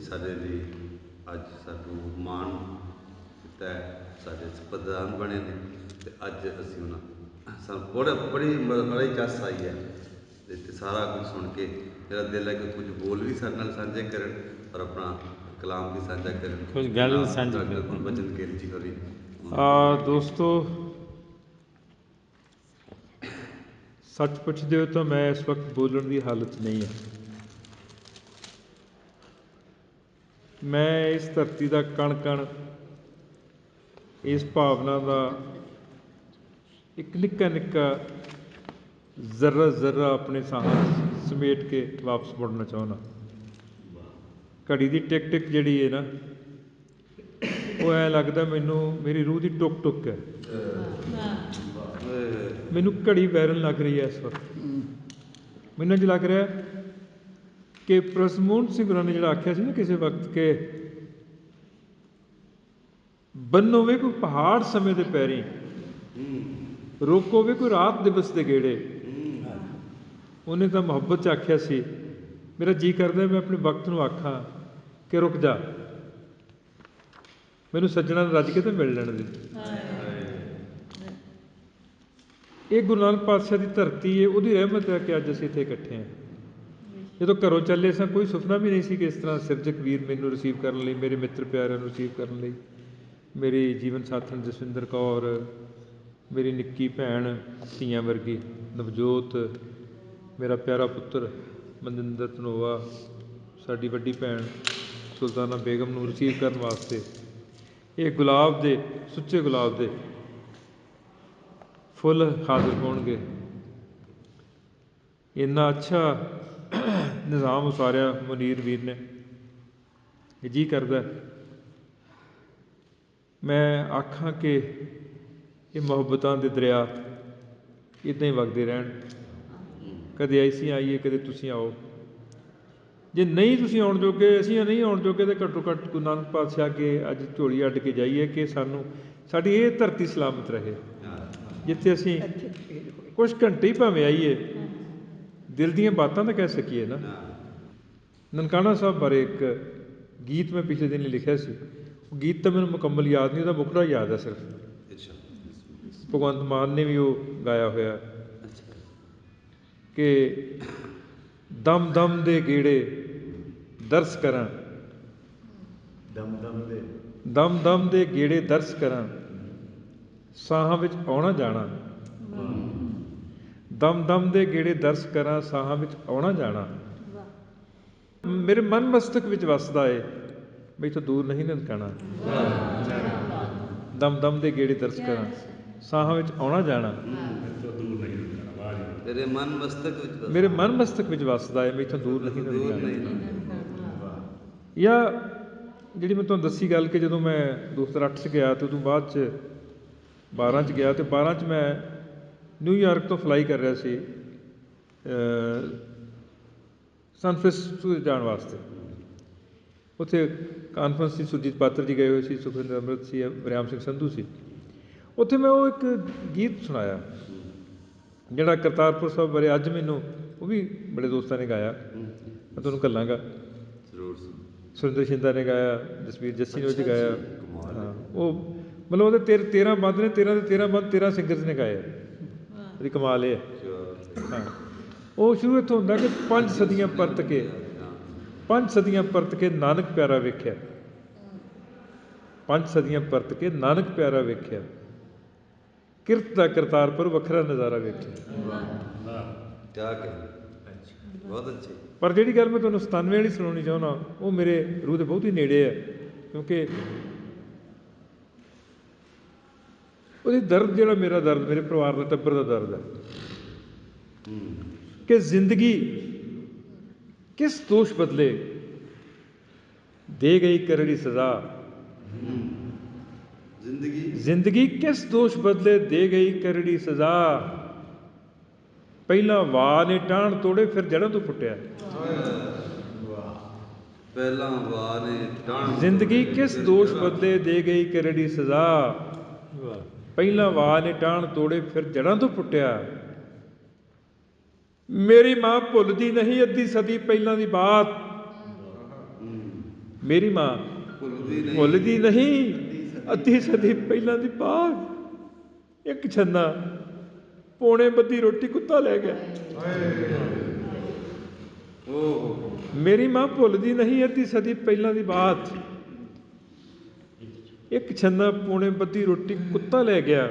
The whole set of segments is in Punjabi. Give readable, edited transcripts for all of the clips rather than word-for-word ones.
ਸਾਡੇ ਲਈ ਅੱਜ ਸਾਨੂੰ ਮਾਣ ਦਿੱਤਾ ਹੈ, ਸਾਡੇ ਪ੍ਰਧਾਨ ਬਣੇ ਨੇ ਅਤੇ ਅੱਜ ਅਸੀਂ ਉਹਨਾਂ ਸਾਨੂੰ ਬੜਾ ਹੀ ਚਾਸ ਆਈ ਹੈ ਅਤੇ ਸਾਰਾ ਕੁਝ ਸੁਣ ਕੇ ਮੇਰਾ ਦਿਲ ਹੈ ਕਿ ਕੁਝ ਬੋਲ ਵੀ ਸਾਡੇ ਨਾਲ ਸਾਂਝੇ ਕਰਨ ਔਰ ਆਪਣਾ ਕਲਾਮ ਵੀ ਸਾਂਝਾ ਕਰਨ। ਕੁਝ ਗੱਲ ਵੀ ਸਾਂਝੀ ਗੁਰਬਚਨ ਗਿੱਲ ਜੀ ਹੋਰੀ। ਦੋਸਤੋ, ਸੱਚ ਪੁੱਛਦੇ ਹੋ ਤਾਂ ਮੈਂ ਇਸ ਵਕਤ ਬੋਲਣ ਦੀ ਹਾਲਤ ਨਹੀਂ ਹਾਂ। ਮੈਂ ਇਸ ਧਰਤੀ ਦਾ ਕਣ ਕਣ, ਇਸ ਭਾਵਨਾ ਦਾ ਇੱਕ ਨਿੱਕਾ ਨਿੱਕਾ ਜ਼ਰਾ ਜ਼ਰਾ ਆਪਣੇ ਸਾਹਾਂ ਸਮੇਟ ਕੇ ਵਾਪਸ ਮੁੜਨਾ ਚਾਹੁੰਦਾ। ਘੜੀ ਦੀ ਟਿਕ ਟਿਕ ਜਿਹੜੀ ਹੈ ਨਾ, ਉਹ ਐਂ ਲੱਗਦਾ ਮੈਨੂੰ ਮੇਰੀ ਰੂਹ ਦੀ ਟੁੱਕ ਟੁੱਕ ਹੈ। ਮੈਨੂੰ ਘੜੀ ਵੈਰਨ ਲੱਗ ਰਹੀ ਹੈ ਇਸ ਵਕਤ। ਮੈਨੂੰ ਇੰਝ ਲੱਗ ਰਿਹਾ ਕਿ ਪ੍ਰੋਫੈਸਰ ਮੋਹਨ ਸਿੰਘ ਹੋਰਾਂ ਨੇ ਜਿਹੜਾ ਆਖਿਆ ਸੀ ਨਾ ਕਿਸੇ ਵਕਤ ਕਿ ਬੰਨੋ ਵੇ ਕੋਈ ਪਹਾੜ ਸਮੇਂ ਦੇ ਪੈਰੀਂ, ਰੋਕੋ ਵੇ ਕੋਈ ਰਾਤ ਦਿਵਸ ਦੇ ਗੇੜੇ। ਉਹਨੇ ਤਾਂ ਮੁਹੱਬਤ 'ਚ ਆਖਿਆ ਸੀ। ਮੇਰਾ ਜੀਅ ਕਰਦਾ ਮੈਂ ਆਪਣੇ ਵਕਤ ਨੂੰ ਆਖਾਂ ਕਿ ਰੁਕ ਜਾ, ਮੈਨੂੰ ਸੱਜਣਾ ਰੱਜ ਕੇ ਤਾਂ ਮਿਲ ਲੈਣ ਦੇ। ਇਹ ਗੁਰੂ ਨਾਨਕ ਪਾਤਸ਼ਾਹ ਦੀ ਧਰਤੀ ਹੈ, ਉਹਦੀ ਰਹਿਮਤ ਹੈ ਕਿ ਅੱਜ ਅਸੀਂ ਇੱਥੇ ਇਕੱਠੇ ਹਾਂ। ਜਦੋਂ ਘਰੋਂ ਚੱਲੇ ਸਾਂ ਕੋਈ ਸੁਪਨਾ ਵੀ ਨਹੀਂ ਸੀ ਕਿ ਇਸ ਤਰ੍ਹਾਂ ਸਿਰਜਕ ਵੀਰ ਮੈਨੂੰ ਰਿਸੀਵ ਕਰਨ ਲਈ, ਮੇਰੇ ਮਿੱਤਰ ਪਿਆਰਿਆਂ ਨੂੰ ਰਿਸੀਵ ਕਰਨ ਲਈ, ਮੇਰੀ ਜੀਵਨ ਸਾਥਣ ਜਸਵਿੰਦਰ ਕੌਰ, ਮੇਰੀ ਨਿੱਕੀ ਭੈਣ ਧੀਆਂ ਵਰਗੀ ਨਵਜੋਤ, ਮੇਰਾ ਪਿਆਰਾ ਪੁੱਤਰ ਮਨਿੰਦਰ ਧਨੋਆ, ਸਾਡੀ ਵੱਡੀ ਭੈਣ ਸੁਲਤਾਨਾ ਬੇਗਮ ਨੂੰ ਰਿਸੀਵ ਕਰਨ ਵਾਸਤੇ ਇਹ ਗੁਲਾਬ ਦੇ, ਸੁੱਚੇ ਗੁਲਾਬ ਦੇ ਫੁੱਲ ਹਾਜ਼ਰ ਹੋਣਗੇ। ਇੰਨਾ ਅੱਛਾ ਨਿਜ਼ਾਮ ਉਸਾਰਿਆ ਮੁਨੀਰ ਵੀਰ ਨੇ। ਇਹ ਜੀਅ ਕਰਦਾ ਮੈਂ ਆਖਾਂ ਕਿ ਇਹ ਮੁਹੱਬਤਾਂ ਦੇ ਦਰਿਆ ਇੱਦਾਂ ਹੀ ਵਗਦੇ ਰਹਿਣ। ਕਦੇ ਅਸੀਂ ਆਈਏ, ਕਦੇ ਤੁਸੀਂ ਆਓ। ਜੇ ਨਹੀਂ ਤੁਸੀਂ ਆਉਣ ਜੋਗੇ, ਅਸੀਂ ਨਹੀਂ ਆਉਣ ਜੋਗੇ, ਤਾਂ ਘੱਟੋ ਘੱਟ ਗੁਰੂ ਨਾਨਕ ਪਾਤਸ਼ਾਹ ਅੱਗੇ ਅੱਜ ਝੋਲੀ ਅੱਡ ਕੇ ਜਾਈਏ ਕਿ ਸਾਨੂੰ ਸਾਡੀ ਇਹ ਧਰਤੀ ਸਲਾਮਤ ਰਹੇ, ਜਿੱਥੇ ਅਸੀਂ ਕੁਛ ਘੰਟੇ ਹੀ ਭਾਵੇਂ ਆਈਏ, ਦਿਲ ਦੀਆਂ ਬਾਤਾਂ ਤਾਂ ਕਹਿ ਸਕੀਏ ਨਾ। ਨਨਕਾਣਾ ਸਾਹਿਬ ਬਾਰੇ ਇੱਕ ਗੀਤ ਮੈਂ ਪਿਛਲੇ ਦਿਨ ਲਿਖਿਆ ਸੀ। ਉਹ ਗੀਤ ਤਾਂ ਮੈਨੂੰ ਮੁਕੰਮਲ ਯਾਦ ਨਹੀਂ, ਉਹਦਾ ਮੁਖੜਾ ਯਾਦ ਹੈ ਸਿਰਫ। ਭਗਵੰਤ ਮਾਨ ਨੇ ਵੀ ਉਹ ਗਾਇਆ ਹੋਇਆ ਕਿ ਦਮ ਦਮ ਦੇ ਗੇੜੇ ਦਰਸ ਕਰਾਂ, ਦਮ ਦਮ ਦੇ ਗੇੜੇ ਦਰਸ ਕਰਾਂ, ਸਾਹਾਂ ਵਿੱਚ ਆਉਣਾ ਜਾਣਾ। ਦਮ ਦਮ ਦੇ ਗੇੜੇ ਦਰਸ ਕਰਾਂ, ਸਾਹਾਂ ਵਿੱਚ ਆਉਣਾ ਜਾਣਾ। ਮੇਰੇ ਮਨ ਮਸਤਕ ਵਿੱਚ ਵੱਸਦਾ ਏ, ਮੈਥੋਂ ਦੂਰ ਨਹੀਂ ਨਨਕਾਣਾ। ਦਮ ਦਮ ਦੇ ਗੇੜੇ ਦਰਸ ਕਰਾਂ, ਸਾਹਾਂ ਵਿੱਚ ਆਉਣਾ ਜਾਣਾ। ਮੇਰੇ ਮਨ ਮਸਤਕ ਵਿੱਚ ਵੱਸਦਾ ਏ, ਮੈਥੋਂ ਦੂਰ ਨਹੀਂ ਨਨਕਾਣਾ। ਜਾਂ ਜਿਹੜੀ ਮੈਂ ਤੁਹਾਨੂੰ ਦੱਸੀ ਗੱਲ ਕਿ ਜਦੋਂ ਮੈਂ 2008 'ਚ ਗਿਆ ਅਤੇ ਉਦੋਂ ਬਾਅਦ 'ਚ 12 'ਚ ਗਿਆ, ਅਤੇ 12 'ਚ ਮੈਂ ਨਿਊਯਾਰਕ ਤੋਂ ਫਲਾਈ ਕਰ ਰਿਹਾ ਸੀ ਸੈਨ ਫਰਾਂਸਿਸਕੋ ਜਾਣ ਵਾਸਤੇ। ਉੱਥੇ ਕਾਨਫਰੰਸ ਸੀ, ਸੁਰਜੀਤ ਪਾਤਰ ਜੀ ਗਏ ਹੋਏ ਸੀ, ਸੁਖਵਿੰਦਰ ਅੰਮ੍ਰਿਤ ਸੀ, ਵਰਿਆਮ ਸਿੰਘ ਸੰਧੂ ਸੀ। ਉੱਥੇ ਮੈਂ ਉਹ ਇੱਕ ਗੀਤ ਸੁਣਾਇਆ ਜਿਹੜਾ ਕਰਤਾਰਪੁਰ ਸਾਹਿਬ ਬਾਰੇ ਅੱਜ ਮੈਨੂੰ ਉਹ ਵੀ ਬੜੇ ਦੋਸਤਾਂ ਨੇ ਗਾਇਆ, ਮੈਂ ਤੁਹਾਨੂੰ ਘੱਲਾਂਗਾ। ਸੁਰਿੰਦਰ ਸ਼ਿੰਦਾ ਨੇ ਗਾਇਆ, ਜਸਵੀਰ ਜੱਸੀ ਨੇ ਉਹ 'ਚ ਗਾਇਆ। ਹਾਂ, ਉਹ ਮਤਲਬ ਉਹਦੇ 13 ਬੰਦ ਨੇ, 13 ਦੇ 13 ਬੰਦ 13 ਸਿੰਗਰਸ ਨੇ ਗਾਏ। ਉਹਦੀ ਕਮਾਲ ਇਹ ਹੈ। ਹਾਂ, ਉਹ ਸ਼ੁਰੂ ਇੱਥੋਂ ਹੁੰਦਾ ਕਿ 5 ਸਦੀਆਂ ਪਰਤ ਕੇ ਨਾਨਕ ਪਿਆਰਾ ਵੇਖਿਆ, 5 ਸਦੀਆਂ ਪਰਤ ਕੇ ਨਾਨਕ ਪਿਆਰਾ ਵੇਖਿਆ, ਕਿਰਤ ਦਾ ਕਰਤਾਰਪੁਰ ਵੱਖਰਾ ਨਜ਼ਾਰਾ ਵੇਖਿਆ। ਬਹੁਤ ਅੱਛੇ। ਪਰ ਜਿਹੜੀ ਗੱਲ ਮੈਂ ਤੁਹਾਨੂੰ 97 ਵਾਲੀ ਸੁਣਾਉਣੀ ਚਾਹੁੰਦਾ, ਉਹ ਮੇਰੇ ਰੂਹ ਦੇ ਬਹੁਤ ਹੀ ਨੇੜੇ ਹੈ, ਕਿਉਂਕਿ ਉਹਦੀ ਦਰਦ ਜਿਹੜਾ ਮੇਰਾ ਦਰਦ, ਮੇਰੇ ਪਰਿਵਾਰ ਦਾ ਟੱਬਰ ਦਾ ਦਰਦ ਹੈ ਕਿ ਜ਼ਿੰਦਗੀ ਕਿਸ ਦੋਸ਼ ਬਦਲੇ ਦੇ ਗਈ ਕਰੜੀ ਸਜ਼ਾ। ਜ਼ਿੰਦਗੀ ਕਿਸ ਦੋਸ਼ ਬਦਲੇ ਦੇ ਗਈ ਕਰੜੀ ਸਜ਼ਾ, ਪਹਿਲਾਂ ਵਾਹ ਨੇ ਟਾਹਣ ਤੋੜੇ ਫਿਰ ਜੜ੍ਹਾਂ ਤੋਂ ਪੁੱਟਿਆ। ਜ਼ਿੰਦਗੀ ਕਿਸ ਦੋਸ਼ ਬਦਲੇ ਦੇ ਗਈ ਕਰੜੀ ਸਜ਼ਾ, ਪਹਿਲਾਂ ਵਾਹ ਨੇ ਟਾਹਣ ਤੋੜੇ ਫਿਰ ਜੜ੍ਹਾਂ ਤੋਂ ਪੁੱਟਿਆ। ਮੇਰੀ ਮਾਂ ਭੁੱਲਦੀ ਨਹੀਂ ਅੱਧੀ ਸਦੀ ਪਹਿਲਾਂ ਦੀ ਬਾਤ, ਮੇਰੀ ਮਾਂ ਭੁੱਲਦੀ ਨਹੀਂ ਅੱਧੀ ਸਦੀ ਪਹਿਲਾਂ ਦੀ ਬਾਤ। ਇੱਕ ਛੰਨਾ ਪੌਣੇ ਬੱਧੀ ਰੋਟੀ ਕੁੱਤਾ ਲੈ ਗਿਆ। ਮੇਰੀ ਮਾਂ ਭੁੱਲਦੀ ਨਹੀਂ ਅੱਧੀ ਸਦੀ ਪਹਿਲਾਂ ਦੀ ਬਾਤ। ਇੱਕ ਛੰਨਾ ਪੌਣੇ ਬੱਧੀ ਰੋਟੀ ਕੁੱਤਾ ਲੈ ਗਿਆ।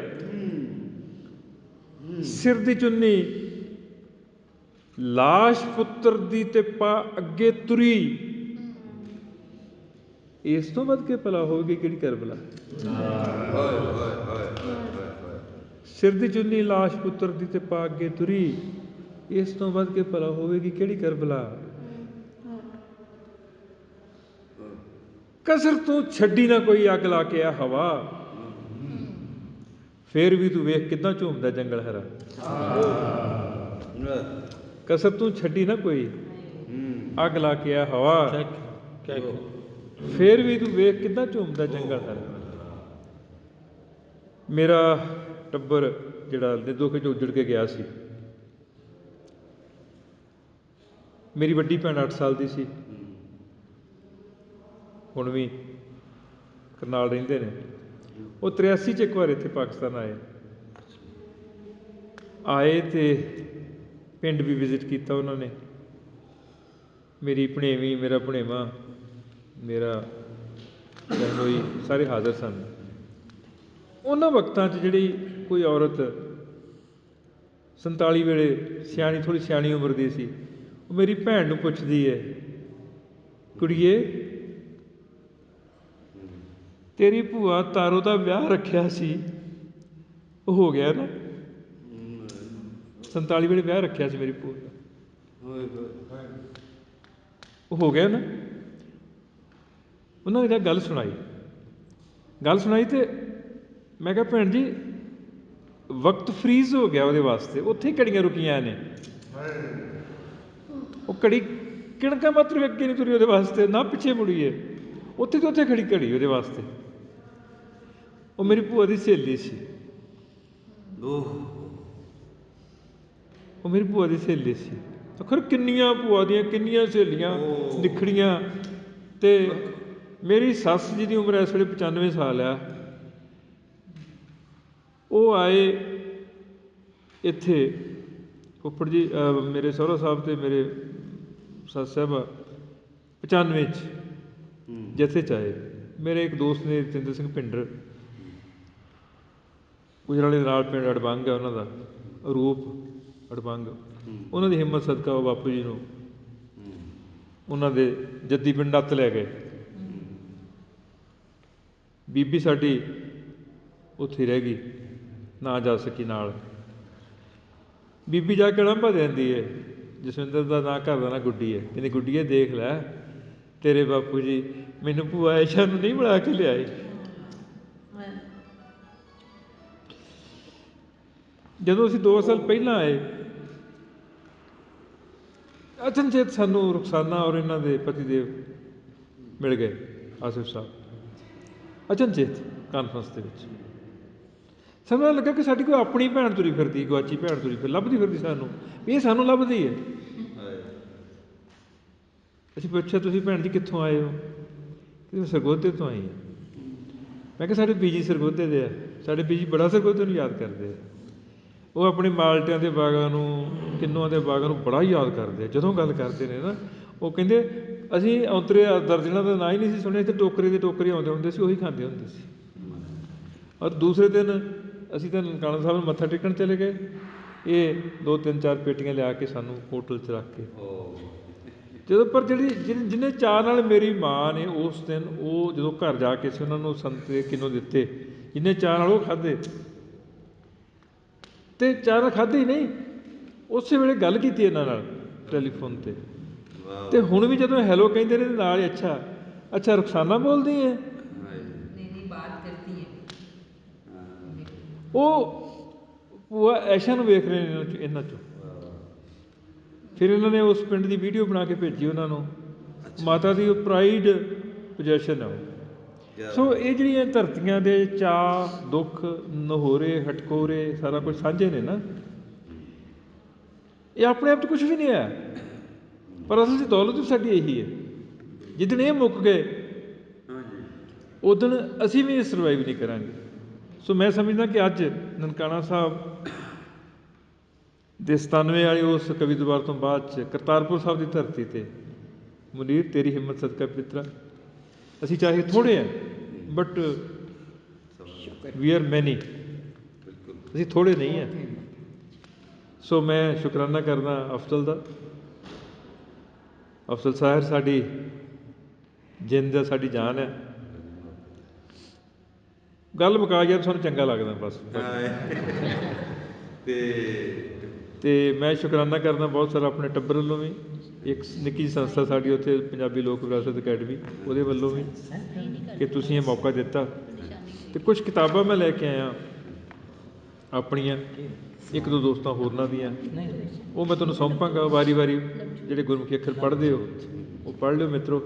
ਸਿਰ ਦੀ ਚੁੰਨੀ ਲਾਸ਼ ਪੁੱਤਰ ਦੀ ਤੇ ਪਾ ਅੱਗੇ ਤੁਰੀ। ਇਸ ਤੋਂ ਵੱਧ ਕੇ ਭਲਾ ਹੋਵੇਗੀ ਕਿਹੜੀ ਕਰਬਲਾ। ਸਿਰ ਦੀ ਚੁੰਨੀ ਲਾਸ਼ ਪੁੱਤਰ ਦੀ ਤੇ ਪਾ ਅੱਗੇ ਤੁਰੀ। ਇਸ ਤੋਂ ਵੱਧ ਕੇ ਭਲਾ ਹੋਵੇਗੀ ਕਿਹੜੀ ਕਰਬਲਾ। ਕਸਰ ਤੂੰ ਛੱਡੀ ਨਾ ਕੋਈ ਅੱਗ ਲਾ ਕੇ ਆ ਹਵਾ। ਫੇਰ ਵੀ ਤੂੰ ਵੇਖ ਕਿੱਦਾਂ ਝੂਮਦਾ ਜੰਗਲ ਹਰਾ। ਕਸਰ ਤੂੰ ਛੱਡੀ ਨਾ ਕੋਈ ਅੱਗ ਲਾ ਕੇ ਆ ਹਵਾ। ਫੇਰ ਵੀ ਤੂੰ ਵੇਖ ਕਿੱਦਾਂ ਝੂਮਦਾ ਜੰਗਲ ਹਰਾ। ਮੇਰਾ ਟੱਬਰ ਜਿਹੜਾ ਦੁੱਖ 'ਚ ਉੱਜੜ ਕੇ ਗਿਆ ਸੀ। ਮੇਰੀ ਵੱਡੀ ਭੈਣ 8 ਸਾਲ ਦੀ ਸੀ। ਹੁਣ ਵੀ ਕਰਨਾਲ ਰਹਿੰਦੇ ਨੇ। ਉਹ 83 'ਚ ਇੱਕ ਵਾਰ ਇੱਥੇ ਪਾਕਿਸਤਾਨ ਆਏ ਤੇ ਪਿੰਡ ਵੀ ਵਿਜ਼ਿਟ ਕੀਤਾ ਉਹਨਾਂ ਨੇ। ਮੇਰੀ ਭਣੇਵੀਂ, ਮੇਰਾ ਭਣੇਵਾਂ, ਮੇਰਾ ਬਹਿਨੋਈ ਸਾਰੇ ਹਾਜ਼ਰ ਸਨ। ਉਹਨਾਂ ਵਕਤਾਂ 'ਚ ਜਿਹੜੀ ਕੋਈ ਔਰਤ 47 ਵੇਲੇ ਸਿਆਣੀ, ਥੋੜ੍ਹੀ ਸਿਆਣੀ ਉਮਰ ਦੀ ਸੀ, ਉਹ ਮੇਰੀ ਭੈਣ ਨੂੰ ਪੁੱਛਦੀ ਹੈ, ਕੁੜੀਏ ਤੇਰੀ ਭੂਆ ਤਾਰੋ ਦਾ ਵਿਆਹ ਰੱਖਿਆ ਸੀ, ਉਹ ਹੋ ਗਿਆ ਨਾ। 47 ਵੇਲੇ ਵਿਆਹ ਰੱਖਿਆ ਸੀ ਮੇਰੀ ਭੂਆ ਦਾ, ਉਹ ਹੋ ਗਿਆ ਨਾ। ਉਹਨਾਂ ਨੇ ਗੱਲ ਸੁਣਾਈ ਤੇ ਮੈਂ ਕਿਹਾ ਭੈਣ ਜੀ ਵਕਤ ਫਰੀਜ਼ ਹੋ ਗਿਆ ਉਹਦੇ ਵਾਸਤੇ, ਉੱਥੇ ਘੜੀਆਂ ਰੁਕੀਆਂ ਨੇ। ਉਹ ਘੜੀ ਕਿਣਕਾ ਮਾਤਰ ਅੱਗੇ ਨਹੀਂ ਤੁਰੀ ਉਹਦੇ ਵਾਸਤੇ, ਨਾ ਪਿੱਛੇ ਮੁੜੀ ਹੈ, ਉੱਥੇ ਤੇ ਉੱਥੇ ਖੜੀ ਘੜੀ ਉਹਦੇ ਵਾਸਤੇ। ਉਹ ਮੇਰੀ ਭੂਆ ਦੀ ਸਹੇਲੀ ਸੀ। ਉਹ ਮੇਰੀ ਭੂਆ ਦੀ ਸਹੇਲੀ ਸੀ। ਆਖਰ ਕਿੰਨੀਆਂ ਭੂਆ ਦੀਆਂ ਕਿੰਨੀਆਂ ਸਹੇਲੀਆਂ ਨਿਖੜੀਆਂ। ਤੇ ਮੇਰੀ ਸੱਸ ਜੀ ਦੀ ਉਮਰ ਇਸ ਵੇਲੇ 95 ਸਾਲ ਆ। ਉਹ ਆਏ ਇੱਥੇ, ਫੁੱਫੜ ਜੀ ਮੇਰੇ ਸਹੁਰਾ ਸਾਹਿਬ ਤੇ ਮੇਰੇ ਸੱਸ ਸਾਹਿਬਾ 95 'ਚ ਜਥੇ 'ਚ ਆਏ। ਮੇਰੇ ਇੱਕ ਦੋਸਤ ਨੇ ਜਤਿੰਦਰ ਸਿੰਘ ਭਿੰਡਰ, ਗੁਜਰਾਲੇ ਦੇ ਨਾਲ ਪਿੰਡ ਅੜਬੰਗ ਹੈ ਉਹਨਾਂ ਦਾ, ਰੂਪ ਅੜਬੰਗ। ਉਹਨਾਂ ਦੀ ਹਿੰਮਤ ਸਦਕਾ ਉਹ ਬਾਪੂ ਜੀ ਨੂੰ ਉਹਨਾਂ ਦੇ ਜੱਦੀ ਪਿੰਡ ਨੱਤ ਲੈ ਗਏ। ਬੀਬੀ ਸਾਡੀ ਉੱਥੇ ਰਹਿ ਗਈ, ਨਾ ਜਾ ਸਕੀ ਨਾਲ। ਬੀਬੀ ਜਾ ਕੇ ਉਲਾਂਭਾ ਦਿੰਦੀ ਹੈ, ਜਸਵਿੰਦਰ ਦਾ ਨਾਂ ਘਰ ਦਾ ਨਾਂ ਗੁੱਡੀ ਹੈ, ਕਹਿੰਦੀ ਗੁੱਡੀਏ ਦੇਖ ਲੈ ਤੇਰੇ ਬਾਪੂ ਜੀ ਮੈਨੂੰ ਭੂਆ ਆਇਸ਼ਾ ਨੂੰ ਨਹੀਂ ਬੁਲਾ ਕੇ ਲਿਆਏ। ਜਦੋਂ ਅਸੀਂ 2 ਸਾਲ ਪਹਿਲਾਂ ਆਏ, ਅਚਨਚੇਤ ਸਾਨੂੰ ਰੁਖਸਾਨਾ ਔਰ ਇਹਨਾਂ ਦੇ ਪਤੀਦੇਵ ਮਿਲ ਗਏ, ਆਸਿਫ ਸਾਹਿਬ, ਅਚਨਚੇਤ ਕਾਨਫਰੰਸ ਦੇ ਵਿੱਚ। ਸਾਨੂੰ ਲੱਗਾ ਕਿ ਸਾਡੀ ਕੋਈ ਆਪਣੀ ਭੈਣ ਤੁਰੀ ਫਿਰਦੀ, ਗੁਆਚੀ ਭੈਣ ਤੁਰੀ ਫਿਰ ਲੱਭਦੀ ਫਿਰਦੀ ਸਾਨੂੰ, ਵੀ ਇਹ ਸਾਨੂੰ ਲੱਭਦੀ ਹੈ। ਅਸੀਂ ਪੁੱਛਿਆ ਤੁਸੀਂ ਭੈਣ ਜੀ ਕਿੱਥੋਂ ਆਏ ਹੋ? ਕਿ ਸਰਗੋਧੇ ਤੋਂ ਆਈ ਹਾਂ। ਮੈਂ ਕਿਹਾ ਸਾਡੇ ਬੀਜੀ ਸਰਗੋਧੇ ਦੇ ਆ, ਸਾਡੇ ਬੀਜੀ ਬੜਾ ਸਰਗੋਧੇ ਨੂੰ ਯਾਦ ਕਰਦੇ ਆ। ਉਹ ਆਪਣੇ ਮਾਲਟਿਆਂ ਦੇ ਬਾਗਾਂ ਨੂੰ, ਕਿੰਨੂਆਂ ਦੇ ਬਾਗਾਂ ਨੂੰ ਬੜਾ ਯਾਦ ਕਰਦੇ ਆ। ਜਦੋਂ ਗੱਲ ਕਰਦੇ ਨੇ ਨਾ, ਉਹ ਕਹਿੰਦੇ ਅਸੀਂ ਔਂਤਰੇ ਦਰਜਨਾਂ ਦਾ ਨਾਂ ਹੀ ਨਹੀਂ ਸੀ ਸੁਣਿਆ, ਇੱਥੇ ਟੋਕਰੇ ਦੇ ਟੋਕਰੇ ਆਉਂਦੇ ਹੁੰਦੇ ਸੀ, ਉਹੀ ਖਾਂਦੇ ਹੁੰਦੇ ਸੀ। ਔਰ ਦੂਸਰੇ ਦਿਨ ਅਸੀਂ ਤਾਂ ਨਨਕਾਣਾ ਸਾਹਿਬ ਨੂੰ ਮੱਥਾ ਟੇਕਣ ਚਲੇ ਗਏ। ਇਹ 2-3-4 ਪੇਟੀਆਂ ਲਿਆ ਕੇ ਸਾਨੂੰ ਹੋਟਲ 'ਚ ਰੱਖ ਕੇ, ਜਦੋਂ ਪਰ ਜਿਹਨੇ ਚਾਅ ਨਾਲ ਮੇਰੀ ਮਾਂ ਨੇ ਉਸ ਦਿਨ ਉਹ ਜਦੋਂ ਘਰ ਜਾ ਕੇ ਅਸੀਂ ਉਹਨਾਂ ਨੂੰ ਸੰਤਰੇ ਕਿੰਨੂ ਦਿੱਤੇ, ਜਿਹਨੇ ਚਾਅ ਨਾਲ ਉਹ ਖਾਧੇ। ਅਤੇ ਚਾਅ ਨਾਲ ਖਾਧੇ ਹੀ ਨਹੀਂ, ਉਸੇ ਵੇਲੇ ਗੱਲ ਕੀਤੀ ਇਹਨਾਂ ਨਾਲ ਟੈਲੀਫੋਨ 'ਤੇ। ਅਤੇ ਹੁਣ ਵੀ ਜਦੋਂ ਹੈਲੋ ਕਹਿੰਦੇ ਨੇ ਨਾਲ ਹੀ ਅੱਛਾ ਰੁਖਸਾਨਾ ਬੋਲਦੀ ਹੈ। ਉਹ ਭੂਆ ਐਸ਼ਾ ਨੂੰ ਵੇਖ ਰਹੇ ਨੇ ਇਹਨਾਂ 'ਚੋਂ। ਫਿਰ ਇਹਨਾਂ ਨੇ ਉਸ ਪਿੰਡ ਦੀ ਵੀਡੀਓ ਬਣਾ ਕੇ ਭੇਜੀ ਉਹਨਾਂ ਨੂੰ। ਮਾਤਾ ਦੀ ਉਹ ਪ੍ਰਾਈਡ ਪੋਜੈਸ਼ਨ ਆ ਉਹ। ਸੋ ਇਹ ਜਿਹੜੀਆਂ ਧਰਤੀਆਂ ਦੇ ਚਾਅ, ਦੁੱਖ, ਨਹੋਰੇ, ਹਟਕੋਰੇ ਸਾਰਾ ਕੁਝ ਸਾਂਝੇ ਨੇ ਨਾ, ਇਹ ਆਪਣੇ ਆਪ 'ਚ ਕੁਛ ਵੀ ਨਹੀਂ ਹੈ, ਪਰ ਅਸਲ 'ਚ ਦੌਲਤ ਵੀ ਸਾਡੀ ਇਹੀ ਹੈ। ਜਿੱਦਣ ਇਹ ਮੁੱਕ ਗਏ ਉਦੋਂ ਅਸੀਂ ਵੀ ਸਰਵਾਈਵ ਨਹੀਂ ਕਰਾਂਗੇ। ਸੋ ਮੈਂ ਸਮਝਦਾ ਕਿ ਅੱਜ ਨਨਕਾਣਾ ਸਾਹਿਬ ਦੇ 97 ਵਾਲੀ ਉਸ ਕਵੀ ਦਰਬਾਰ ਤੋਂ ਬਾਅਦ 'ਚ ਕਰਤਾਰਪੁਰ ਸਾਹਿਬ ਦੀ ਧਰਤੀ 'ਤੇ ਮੁਨੀਰ ਤੇਰੀ ਹਿੰਮਤ ਸਦਕਾ ਪਿੱਤਰਾ, ਅਸੀਂ ਚਾਹੇ ਥੋੜ੍ਹੇ ਹਾਂ ਬਟ ਵੀ ਆਰ ਮੈਨੀ, ਅਸੀਂ ਥੋੜ੍ਹੇ ਨਹੀਂ ਹਾਂ। ਸੋ ਮੈਂ ਸ਼ੁਕਰਾਨਾ ਕਰਦਾ ਅਫਜ਼ਲ ਦਾ। ਅਫਜ਼ਲ ਸਾਹਿਬ ਸਾਡੀ ਜਿੰਦ ਹੈ, ਸਾਡੀ ਜਾਨ ਹੈ। ਗੱਲ ਮੁਕਾ ਗਿਆ, ਤੁਹਾਨੂੰ ਚੰਗਾ ਲੱਗਦਾ ਬਸ। ਤੇ ਮੈਂ ਸ਼ੁਕਰਾਨਾ ਕਰਦਾ ਬਹੁਤ ਸਾਰਾ ਆਪਣੇ ਟੱਬਰ ਵੱਲੋਂ ਵੀ, ਇੱਕ ਨਿੱਕੀ ਜਿਹੀ ਸੰਸਥਾ ਸਾਡੀ ਉੱਥੇ ਪੰਜਾਬੀ ਲੋਕ ਵਿਰਾਸਤ ਅਕੈਡਮੀ, ਉਹਦੇ ਵੱਲੋਂ ਵੀ ਕਿ ਤੁਸੀਂ ਇਹ ਮੌਕਾ ਦਿੱਤਾ। ਅਤੇ ਕੁਛ ਕਿਤਾਬਾਂ ਮੈਂ ਲੈ ਕੇ ਆਇਆ ਆਪਣੀਆਂ, ਇੱਕ ਦੋ ਦੋਸਤਾਂ ਹੋਰਨਾਂ ਦੀਆਂ, ਉਹ ਮੈਂ ਤੁਹਾਨੂੰ ਸੌਂਪਾਂਗਾ ਵਾਰੀ ਵਾਰੀ। ਜਿਹੜੇ ਗੁਰਮੁਖੀ ਅੱਖਰ ਪੜ੍ਹਦੇ ਹੋ ਉਹ ਪੜ੍ਹ ਲਿਓ ਮਿੱਤਰੋ।